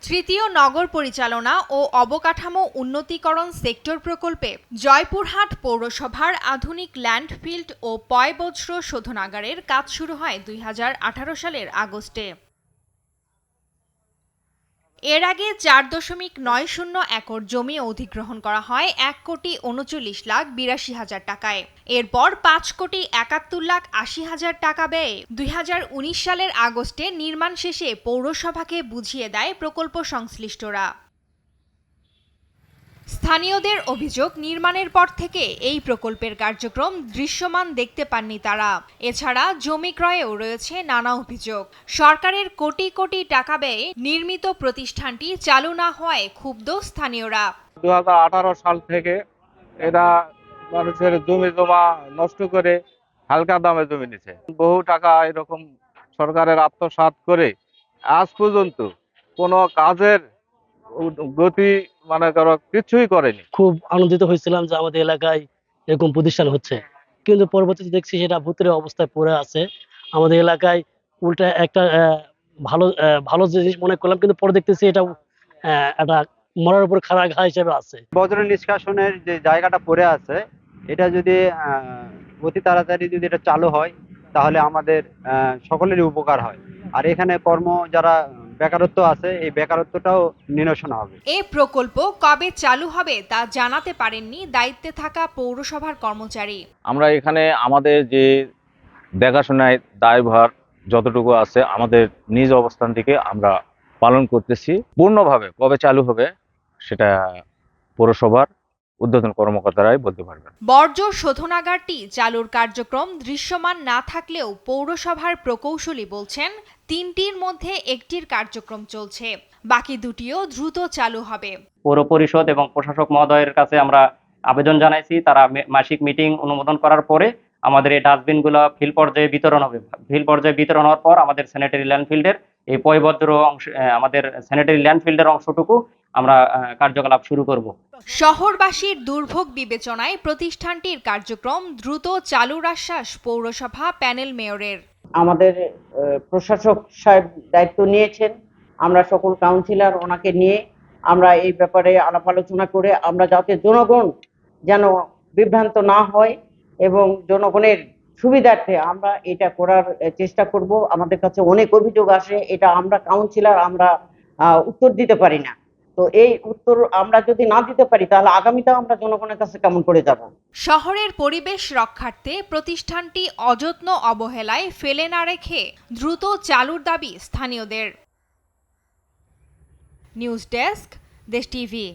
তৃতীয় নগর পরিচালনা ও অবকাঠামো উন্নতিকরণ সেক্টর প্রকল্পে জয়পুরহাট পৌরসভার আধুনিক ল্যান্ডফিল্ড ও পয়ঃবজ্র শোধনাগারের কাজ শুরু হয় ২০১৮ সালের আগস্টে। এর আগে ৪.৯০ একর জমি অধিগ্রহণ করা হয় ১,৩৯,৮২,০০০ টাকায়। এরপর ৫,৭১,৮০,০০০ টাকা ব্যয়ে ২০১৯ সালের আগস্টে নির্মাণ শেষে পৌরসভাকে বুঝিয়ে দেয় প্রকল্প সংশ্লিষ্টরা। স্থানীয়দের অভিযোগ, নির্মাণের পর থেকে এই প্রকল্পের কার্যক্রম দৃশ্যমান দেখতে পাননি তারা। এছাড়া জমি ক্রয়েও রয়েছে নানা অভিযোগ। সরকারের কোটি কোটি টাকা ব্যয়ে নির্মিত প্রতিষ্ঠানটি চালু না হওয়ায় ক্ষুব্ধ স্থানীয়রা। ২০১৮ সাল থেকে এরা মানুষের জমি জমা নষ্ট করে হালকা দামে জমি নিছে। বহু টাকা এরকম সরকারের আত্মসাৎ করে আজ পর্যন্ত কোনো কাজের গতি কিছুই করেনি। খুব আনন্দিত হয়েছিলাম যে আমাদের এলাকায় এরকম প্রতিষ্ঠান হচ্ছে, কিন্তু পরবর্তীতে দেখছি সেটা ভূতের অবস্থায় পড়ে আছে। আমাদের এলাকায় উল্টা একটা ভালো জিনিস মনে করলাম, কিন্তু পরে দেখতেছি এটা একটা মরার উপর খাড়া ঘা হিসেবে আছে। বজ্র নিষ্কাশনের যে জায়গাটা পড়ে আছে, এটা যদি অতি তাড়াতাড়ি যদি এটা চালু হয় তাহলে আমাদের সকলেরই উপকার হয়। আর এখানে যারা বেকারত্ব আছে, এই বেকারত্বটাও নিরসন হবে। এই প্রকল্প কবে চালু হবে তা জানাতে পারেননি দায়িত্বে থাকা পৌরসভার কর্মচারী। আমরা এখানে আমাদের যে দেখাশোনায় দায়ভার যতটুকু আছে আমাদের নিজ অবস্থান থেকে আমরা পালন করতেছি। পূর্ণভাবে কবে চালু হবে সেটা পৌরসভার ঊর্ধ্বতন কর্মকর্তারাই বলতে পারবেন। বর্জ্য শোধনাগারটি চালুর কার্যক্রম দৃশ্যমান না থাকলেও পৌরসভার প্রকৌশলী বলছেন ৩টির মধ্যে একটির কার্যক্রম চলছে, বাকি দুটিও দ্রুত চালু হবে। পৌর পরিষদ এবং প্রশাসক মহোদয়ের কাছে আমরা আবেদন জানাইছি, তারা মাসিক মিটিং অনুমোদন করার পরে আমাদের এই ডাস্টবিনগুলো ফিল্ড পর্যায়ে বিতরণ হবে। ফিল্ড পর্যায়ে বিতরণ হওয়ার পর আমাদের স্যানিটারি ল্যান্ডফিল্ডের এই পয়ঃবজ্র অংশ, আমাদের স্যানিটারি ল্যান্ডফিল্ডের অংশটুকু আমরা কার্যকলাপ শুরু করব। শহরবাসীর দুর্ভোগ বিবেচনায় প্রতিষ্ঠানটির কার্যক্রম দ্রুত চালুর আশ্বাস পৌরসভা প্যানেল মেয়রের। আমাদের প্রশাসক সাহেব দায়িত্ব নিয়েছেন, আমরা সকল কাউন্সিলর ওনাকে নিয়ে আমরা এই ব্যাপারে আলাপ আলোচনা করে আমরা যাতে জনগণ যেন বিভ্রান্ত না হয় এবং জনগণের সুবিধার্থে আমরা এটা করার চেষ্টা করব। আমাদের কাছে অনেক অভিযোগ আসে, এটা আমরা কাউন্সিলর আমরা উত্তর দিতে পারি না। তো এই উত্তর আমরা যদি না দিতে পারি তাহলে আগামীতেও আমরা জনগণের কাছে কেমন করে যাব। শহরের পরিবেশ রক্ষার্থে প্রতিষ্ঠানটি অযত্ন অবহেলায় ফেলে না রেখে দ্রুত চালুর দাবি স্থানীয়দের। নিউজ ডেস্ক, দেশ টিভি।